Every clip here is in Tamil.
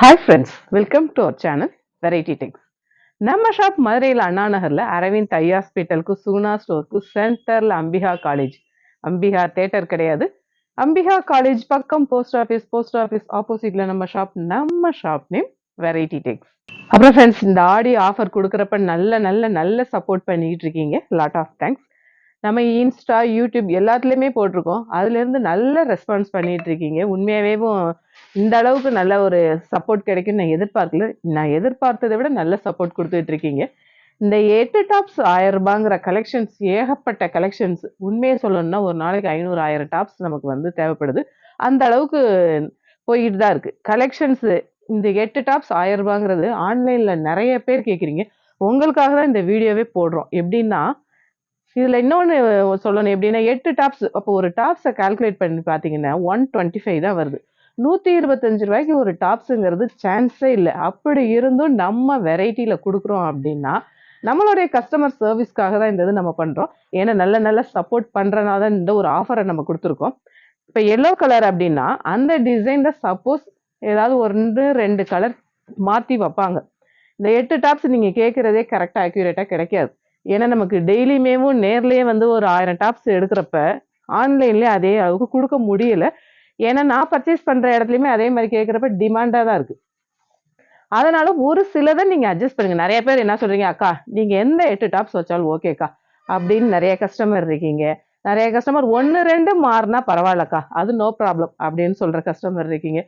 Hi friends, welcome to our channel Variety Techs. நம்ம ஷாப் மதுரையில் அண்ணா நகர்ல அரவிந்த் ஐ ஹாஸ்பிட்டலுக்கு சூனா ஸ்டோருக்கு சென்டர்ல அம்பிகா காலேஜ். அம்பிகா தேட்டர் கிடையாது. அம்பிகா காலேஜ் பக்கம் போஸ்ட் ஆஃபீஸ் ஆப்போசிட்ல நம்ம ஷாப் நேம் வெரைட்டி டெக்ஸ். அப்புறம் ஃப்ரெண்ட்ஸ், இந்த ஆடி ஆஃபர் கொடுக்குறப்ப நல்ல சப்போர்ட் பண்ணிட்டு இருக்கீங்க. Lot of thanks. நம்ம இன்ஸ்டா யூடியூப் எல்லாத்துலேயுமே போட்டிருக்கோம். அதுலேருந்து நல்ல ரெஸ்பான்ஸ் பண்ணிட்டு இருக்கீங்க. உண்மையாகவே இந்த அளவுக்கு நல்ல ஒரு சப்போர்ட் கிடைக்கும் நான் எதிர்பார்க்கல. நான் எதிர்பார்த்ததை விட நல்ல சப்போர்ட் கொடுத்துட்டு இருக்கீங்க. இந்த 8 டாப்ஸ் 1000 ரூபாங்கிற கலெக்ஷன்ஸ், ஏகப்பட்ட கலெக்ஷன்ஸ். உண்மையை சொல்லணும்னா ஒரு நாளைக்கு 500 1000 டாப்ஸ் நமக்கு தேவைப்படுது. அந்த அளவுக்கு போயிட்டு தான் இருக்கு கலெக்ஷன்ஸ். இந்த 8 டாப்ஸ் 1000 ரூபாங்கிறது ஆன்லைன்ல நிறைய பேர் கேட்குறீங்க. உங்களுக்காக தான் இந்த வீடியோவே போடுறோம். எப்படின்னா, இதுல இன்னொன்னு சொல்லணும். எப்படின்னா 8 டாப்ஸ், அப்போ ஒரு டாப்ஸை கால்குலேட் பண்ணி பார்த்தீங்கன்னா 125 தான் வருது. 125 ரூபாய்க்கு ஒரு டாப்ஸுங்கிறது சான்ஸே இல்லை. அப்படி இருந்தும் நம்ம வெரைட்டியில கொடுக்குறோம் அப்படின்னா, நம்மளுடைய கஸ்டமர் சர்வீஸ்க்காக தான் இந்த இது நம்ம பண்றோம். ஏன்னா நல்ல சப்போர்ட் பண்றதுனால தான் இந்த ஒரு ஆஃபரை நம்ம கொடுத்துருக்கோம். இப்போ எல்லோ கலர் அப்படின்னா அந்த டிசைன்ல சப்போஸ் ஏதாவது 1 2 கலர் மாத்தி வைப்பாங்க. இந்த 8 டாப்ஸ் நீங்க கேட்கறதே கரெக்டா அக்யூரேட்டா கிடைக்காது. ஏன்னா நமக்கு டெய்லியுமேவும் நேர்லயே ஒரு 1000 டாப்ஸ் எடுக்கிறப்ப ஆன்லைன்லயே அதே அளவுக்கு கொடுக்க முடியல. ஏன்னா நான் பர்ச்சேஸ் பண்ற இடத்துலயுமே அதே மாதிரி கேட்கறப்ப டிமாண்டா தான் இருக்கு. அதனால ஒரு சிலதை நீங்க அட்ஜஸ்ட் பண்ணுங்க. நிறைய பேர் என்ன சொல்றீங்க, அக்கா நீங்க எந்த 8 டாப்ஸ் வச்சாலும் ஓகேக்கா அப்படின்னு நிறைய கஸ்டமர் இருக்கீங்க. நிறைய கஸ்டமர் 1 2 மாறினா பரவாயில்லக்கா, அது நோ ப்ராப்ளம் அப்படின்னு சொல்ற கஸ்டமர் இருக்கீங்க.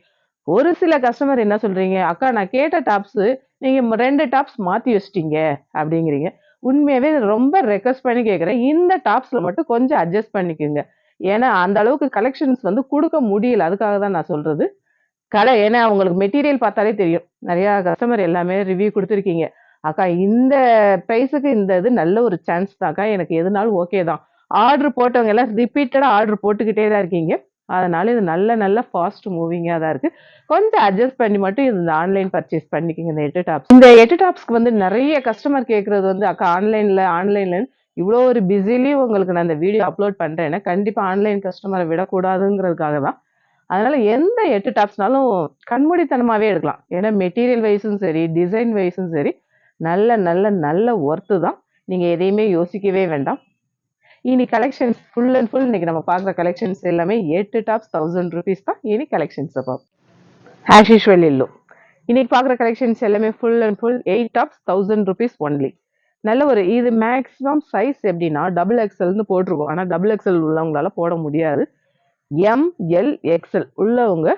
ஒரு சில கஸ்டமர் என்ன சொல்றீங்க, அக்கா நான் கேட்ட டாப்ஸ் நீங்க 2 டாப்ஸ் மாத்தி வச்சிட்டீங்க அப்படிங்கிறீங்க. உண்மையாவே ரொம்ப ரெக்வஸ்ட் பண்ணி கேட்குறேன், இந்த டாப்ஸ்ல மட்டும் கொஞ்சம் அட்ஜஸ்ட் பண்ணிக்கோங்க. ஏன்னா அந்த அளவுக்கு கலெக்ஷன்ஸ் கொடுக்க முடியல. அதுக்காக தான் நான் சொல்றது. ஏன்னா உங்களுக்கு மெட்டீரியல் பார்த்தாலே தெரியும். நிறைய கஸ்டமர் எல்லாமே ரிவ்யூ கொடுத்துருக்கீங்க. அக்கா இந்த பிரைஸுக்கு இந்த இது நல்ல ஒரு சான்ஸ் தான்க்கா, எனக்கு எதுனாலும் ஓகே தான். ஆர்டர் போட்டவங்க எல்லாம் ரிப்பீட்டடா ஆர்டர் போட்டுக்கிட்டே தான் இருக்கீங்க. அதனால இது நல்ல ஃபாஸ்ட் மூவிங்கா தான் இருக்கு. கொஞ்சம் அட்ஜஸ்ட் பண்ணி மட்டும் இந்த ஆன்லைன் பர்ச்சேஸ் பண்ணிக்கோங்க. இந்த 8 டாப்ஸ், இந்த 8 டாப்ஸ்க்கு நிறைய கஸ்டமர் கேட்கறது அக்கா ஆன்லைன்ல இவ்வளோ ஒரு பிஸிலி உங்களுக்கு நான் இந்த வீடியோ அப்லோட் பண்றேன்னா கண்டிப்பா ஆன்லைன் கஸ்டமரை விடக்கூடாதுங்கிறதுக்காக தான். அதனால எந்த 8 டாப்ஸ்னாலும் கண்மூடித்தனமாவே எடுக்கலாம். ஏன்னா மெட்டீரியல் வைஸும் சரி, டிசைன் வைஸும் சரி, நல்ல ஒர்த்து தான். நீங்க எதையுமே யோசிக்கவே வேண்டாம். இனி கலெக்ஷன்ஸ் ஃபுல் அண்ட் ஃபுல் இன்னைக்கு நம்ம பார்க்குற கலெக்ஷன்ஸ் எல்லாமே 8 டாப்ஸ் 1000 rupees தான். இனி கலெக்ஷன்ஸ் பார்ப்போம். ஆஸ் யூஷுவல் இல்லோ இன்னைக்கு பார்க்குற கலெக்ஷன்ஸ் எல்லாமே full and full 8 tops 1000 rupees only. நல்ல ஒரு இது மேக்ஸிமம் சைஸ் எப்படின்னா டபுள் எக்ஸல்னு போட்டிருக்கோம். ஆனால் டபுள் எக்ஸல் உள்ளவங்களால போட முடியாது. எம்எல் எக்ஸ்எல் உள்ளவங்க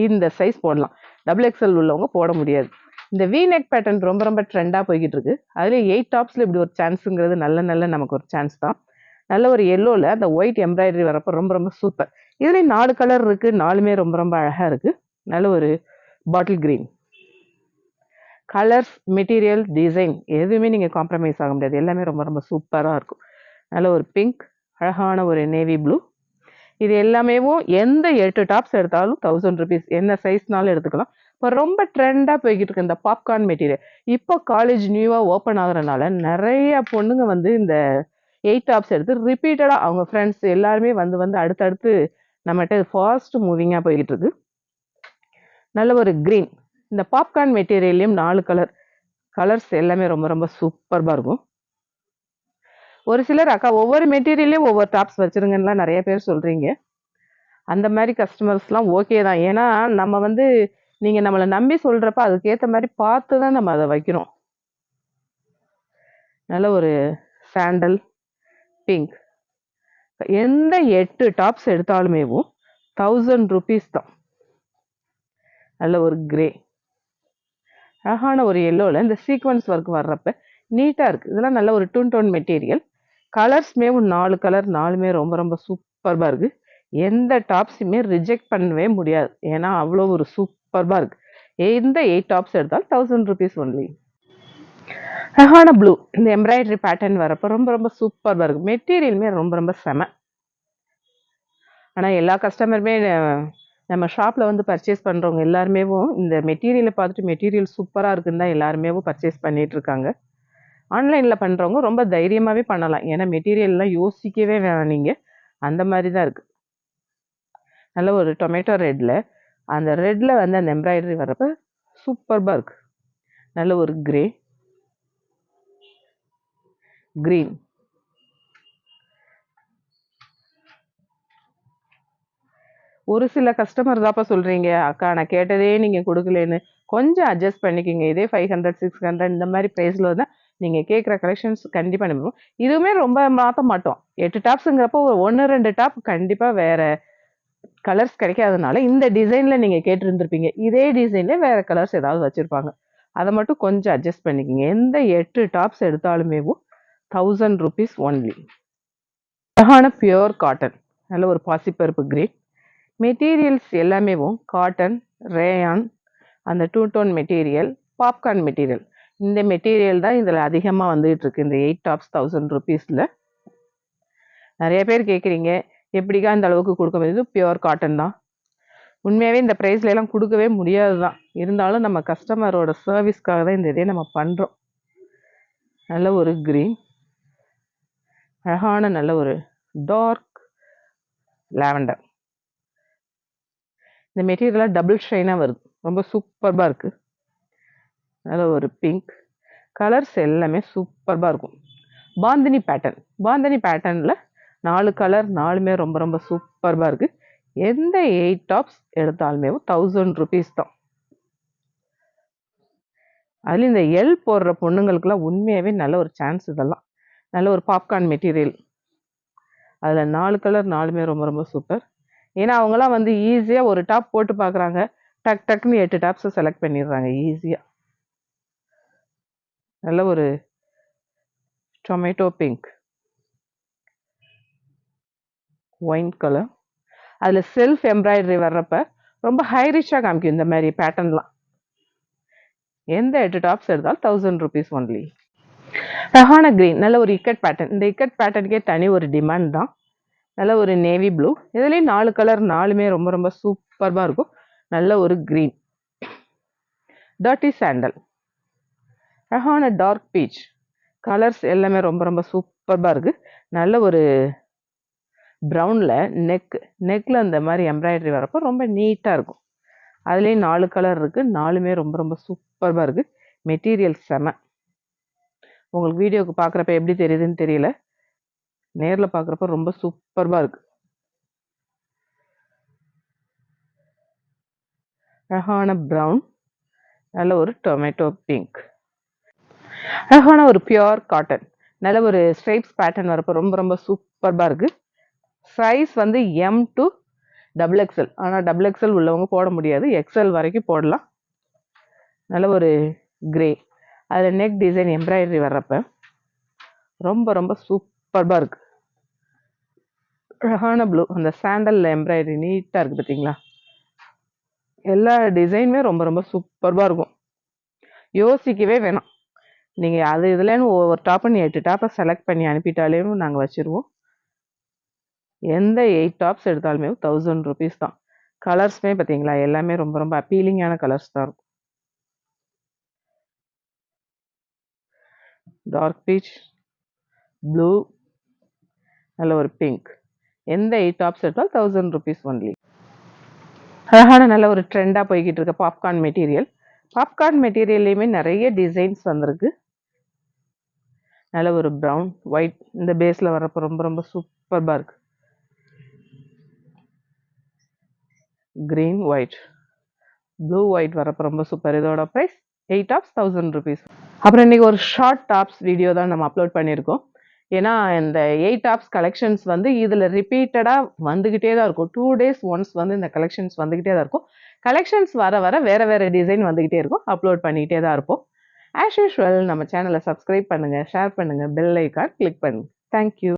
இந்த சைஸ் போடலாம். டபுள் எக்ஸ்எல் உள்ளவங்க போட முடியாது. இந்த வி நெக் பேட்டர்ன் ரொம்ப ட்ரெண்டாக போய்கிட்டு இருக்கு. அதுல 8 டாப்ஸ்ல இப்படி ஒரு சான்ஸுங்கிறது நல்ல நமக்கு ஒரு சான்ஸ் தான். நல்ல ஒரு எல்லோல அந்த ஒயிட் எம்ப்ராய்டரி வரப்போ ரொம்ப சூப்பர். இதுலேயும் 4 கலர் இருக்கு. 4மே ரொம்ப அழகா இருக்கு. நல்ல ஒரு bottle green colours, material, design எதுவுமே நீங்க காம்ப்ரமைஸ் ஆக முடியாது. எல்லாமே ரொம்ப சூப்பராக இருக்கும். நல்ல ஒரு பிங்க், அழகான ஒரு நேவி ப்ளூ. இது எல்லாமேவும் எந்த 8 டாப்ஸ் எடுத்தாலும் 1000 rupees. என்ன சைஸ்னாலும் எடுத்துக்கலாம். இப்போ ரொம்ப ட்ரெண்டாக போய்கிட்டு இருக்கு இந்த பாப்கார்ன் மெட்டீரியல். இப்போ காலேஜ் நியூவாக ஓப்பன் ஆகுறதுனால நிறைய பொண்ணுங்க இந்த 8 டாப்ஸ் எடுத்து ரிப்பீட்டடாக அவங்க ஃப்ரெண்ட்ஸ் எல்லாருமே வந்து அடுத்தடுத்து நம்மகிட்ட ஃபாஸ்ட் மூவிங்காக போய்கிட்டு இருக்கு. நல்ல ஒரு கிரீன், இந்த பாப்கார்ன் மெட்டீரியல்லையும் 4 கலர்ஸ் எல்லாமே ரொம்ப சூப்பராக இருக்கும். ஒரு சிலர் அக்கா ஒவ்வொரு மெட்டீரியல்லையும் ஒவ்வொரு டாப்ஸ் வச்சிருங்கன்னுலாம் நிறைய பேர் சொல்றீங்க. அந்த மாதிரி கஸ்டமர்ஸ்லாம் ஓகே தான். ஏன்னா நம்ம நீங்க நம்மளை நம்பி சொல்றப்ப அதுக்கேற்ற மாதிரி பார்த்து தான் நம்ம அதை வைக்கிறோம். நல்ல ஒரு சாண்டல் பிங்க், எந்த 8 டாப்ஸ் எடுத்தாலுமேவும் 1000 rupees தான். நல்ல ஒரு கிரே, அழகான ஒரு எல்லோவில் இந்த சீக்வன்ஸ் ஒர்க் வர்றப்ப நீட்டாக இருக்குது. இதெல்லாம் நல்ல ஒரு டூன் மெட்டீரியல். கலர்ஸ்மேவும் 4 கலர், 4மே ரொம்ப சூப்பராக இருக்குது. எந்த டாப்ஸுமே ரிஜெக்ட் பண்ணவே முடியாது. ஏன்னா அவ்வளோ ஒரு சூப்பராக இருக்குது. எந்த 8 டாப்ஸ் எடுத்தாலும் 1000 rupees ஒன்லி. அழகான ப்ளூ, இந்த எம்ப்ராய்டரி பேட்டர்ன் வரப்போ ரொம்ப சூப்பராக இருக்குது. மெட்டீரியலுமே ரொம்ப செம. ஆனால் எல்லா கஸ்டமருமே நம்ம ஷாப்பில் பர்ச்சேஸ் பண்ணுறவங்க எல்லாருமேவும் இந்த மெட்டீரியலை பார்த்துட்டு மெட்டீரியல் சூப்பராக இருக்குன்னு தான் எல்லாருமேவும் பர்ச்சேஸ் பண்ணிட்டு இருக்காங்க. ஆன்லைனில் பண்ணுறவங்க ரொம்ப தைரியமாகவே பண்ணலாம். ஏன்னா மெட்டீரியல்லாம் யோசிக்கவே வேணாம் நீங்கள். அந்த மாதிரி தான் இருக்குது. நல்ல ஒரு டொமேட்டோ ரெட்டில் அந்த எம்ப்ராய்டரி வர்றப்ப சூப்பர்பா இருக்கு. நல்ல ஒரு கிரே, கிரீன். ஒரு சில கஸ்டமர் தான்ப்பா சொல்றீங்க, அக்கா நான் கேட்டதே நீங்க குடுக்கலேன்னு. கொஞ்சம் அட்ஜஸ்ட் பண்ணிக்கங்க. இதே 500, 600 இந்த மாரி பிரைஸ்ல தான் நீங்க கேட்குற கலெக்ஷன்ஸ் கண்டிப்பா அனுப்புவோம். இதுவுமே ரொம்ப மாத்த மாட்டோம். 8 டாப்ஸுங்கிறப்போ 1, 2 டாப் கண்டிப்பா வேற கலர்ஸ் கிடைக்காதனால இந்த டிசைன்ல நீங்க கேட்டிருந்திருப்பீங்க. இதே டிசைன்ல வேற கலர்ஸ் ஏதாவது வச்சிருப்பாங்க. அத மட்டும் கொஞ்சம் அட்ஜஸ்ட் பண்ணிக்கங்க. எந்த 8 டாப்ஸ் எடுத்தாலுமேவும் ₹1000 ஒன்லி. அழகான பியூர் காட்டன். நல்ல ஒரு பாசிப்பருப்பு கிரே. மெட்டீரியல்ஸ் எல்லாமேவும் காட்டன், ரேயான், அந்த 2 டோன் மெட்டீரியல், பாப்கார்ன் மெட்டீரியல். இந்த மெட்டீரியல் தான் இதில அதிகமா வந்துகிட்டு இருக்கு. இந்த 8 டாப்ஸ் ₹1000ல. நெறைய பேர் கேட்குறீங்க, எப்படிக்கா இந்த அளவுக்கு குடுக்க முடியுது? பியூர் காட்டன் தான். உண்மையாவே இந்த பிரைஸ்ல எல்லாம் குடுக்கவே முடியாது தான். இருந்தாலும் நம்ம கஸ்டமரோட சர்வீஸ்க்காக தான் இந்த இதே நம்ம பண்றோம். நல்ல ஒரு கிரீன். அழகான நல்ல ஒரு டார்க் லாவெண்டர். இந்த மெட்டீரியலா டபுள் ஷைனா வருது. ரொம்ப சூப்பர்பா இருக்கு. நல்ல ஒரு பிங்க். கலர்ஸ் எல்லாமே சூப்பர்பா இருக்கும். பாந்தினி பேட்டர்ன். பாந்தினி பேட்டர்ன்ல 4 கலர் 4மே ரொம்ப ரொம்ப சூப்பர்பா இருக்கு. எந்த 8 டாப்ஸ் எடுத்தாலுமே ₹1000 தான். அதுலயும் இந்த எல் போடுற பொண்ணுங்களுக்குலாம் உண்மையாவே நல்ல ஒரு சான்ஸ் இதெல்லாம். நல்ல ஒரு பாப்கார்ன் மெட்டீரியல். அதுல 4 கலர் 4மே ரொம்ப ரொம்ப சூப்பர். ஏன்னா அவங்கலாம் வந்து ஈஸியா ஒரு டாப் போட்டு பார்க்குறாங்க. டக் டக்ன்னு 8 டாப்ஸ செலக்ட் பண்ணிடுறாங்க ஈஸியா. நல்ல ஒரு டொமேட்டோ பிங்க், ஒயின் கலர். அதுல செல்ஃப் எம்ப்ராய்டரி வர்றப்ப ரொம்ப ஹை ரிச்சா காமிக்கும் இந்த மாதிரி பேட்டர்ன்லாம். எந்த 8 டாப்ஸ் எடுத்தாலும் ₹1000 ஒன்லி. ரஹானா கிரீன். நல்ல ஒரு இக்கட் பேட்டர்ன். இந்த இக்கட் பேட்டர்னுக்கே தனி ஒரு டிமாண்ட் தான். நல்ல ஒரு நேவி ப்ளூ. இதுலேயும் 4 கலர் 4மே ரொம்ப ரொம்ப சூப்பர்பா இருக்கும். நல்ல ஒரு கிரீன். Dirty sandal. அழகான டார்க் பீச். கலர்ஸ் எல்லாமே ரொம்ப ரொம்ப சூப்பர்பா இருக்கு. நல்ல ஒரு ப்ரௌன்ல நெக்ல அந்த மாதிரி எம்ப்ராய்டரி வரப்போ ரொம்ப நீட்டா இருக்கும். அதுலேயும் 4 கலர் இருக்கு. 4மே ரொம்ப ரொம்ப சூப்பர்பா இருக்கு. மெட்டீரியல் செம. உங்களுக்கு வீடியோக்கு பார்க்குறப்ப எப்படி தெரியுதுன்னு தெரியல. நேர்ல பார்க்குறப்ப ரொம்ப சூப்பர்பா இருக்கு. அழகான ப்ரௌன். நல்ல ஒரு டொமேட்டோ பிங்க். அழகான ஒரு பியூர் காட்டன். நல்ல ஒரு ஸ்ட்ரைப்ஸ் பேட்டர்ன் வரப்போ ரொம்ப ரொம்ப சூப்பர்பா இருக்கு. சைஸ் வந்து எம் டு டபுள் எக்ஸ்எல். ஆனால் டபுள் எக்ஸ்எல் உள்ளவங்க போட முடியாது. எக்ஸ்எல் வரைக்கும் போடலாம். நல்ல ஒரு கிரே. அதில் நெக் டிசைன் எம்ப்ராய்டரி வர்றப்ப ரொம்ப ரொம்ப சூப்பர்பா இருக்கு. அழகான ப்ளூ. அந்த சாண்டல்ல எம்ப்ராய்டரி நீட்டாக இருக்கு பார்த்தீங்களா? எல்லா டிசைனுமே ரொம்ப ரொம்ப சூப்பர்பா இருக்கும். யோசிக்கவே வேணாம். நீங்க அது இதுலன்னு ஒவ்வொரு டாப்பை 8 டாப்பை செலக்ட் பண்ணி அனுப்பிட்டாலே நாங்கள் வச்சிருவோம். எந்த 8 டாப்ஸ் எடுத்தாலுமே ₹1000 தான். கலர்ஸ்மே பார்த்தீங்களா? எல்லாமே ரொம்ப ரொம்ப அப்பீலிங்கான கலர்ஸ் தான் இருக்கும். டார்க் பீச், ப்ளூ, நல்ல ஒரு பிங்க். எந்த 8 டாப்ஸ் எடுத்தாலும் ₹1000 ஒன்லி. அழகான நல்ல ஒரு ட்ரெண்டா போய்கிட்டு இருக்க பாப்கார்ன் மெட்டீரியல். பாப்கார்ன் மெட்டீரியல்லையுமே நிறைய டிசைன்ஸ் வந்திருக்கு. நல்ல ஒரு ப்ரௌன், ஒயிட் இந்த பேஸ்ல வரப்போ ரொம்ப ரொம்ப சூப்பர்பா இருக்கு. கிரீன், ஒயிட், ப்ளூ, ஒயிட் வரப்போ ரொம்ப சூப்பர். இதோட ப்ரைஸ் 8 டாப்ஸ் ₹1000. அப்புறம் இன்னைக்கு ஒரு ஷார்ட் டாப்ஸ் வீடியோ தான் நம்ம அப்லோட் பண்ணியிருக்கோம். ஏன்னா இந்த 8 டாப்ஸ் கலெக்ஷன்ஸ் வந்து இதில் ரிப்பீட்டடாக வந்துக்கிட்டே தான் இருக்கும். 2 டேஸ் ஒன்ஸ் வந்து இந்த கலெக்ஷன்ஸ் வந்துக்கிட்டே தான் இருக்கும். கலெக்ஷன்ஸ் வர வர வேறு வேறு டிசைன் வந்துக்கிட்டே இருக்கும். அப்லோட் பண்ணிக்கிட்டே தான் இருப்போம். ஆஸ் யூஷுவல் நம்ம சேனலை சப்ஸ்கிரைப் பண்ணுங்கள், ஷேர் பண்ணுங்கள், பெல் ஐக்கான் கிளிக் பண்ணுங்கள். தேங்க்யூ.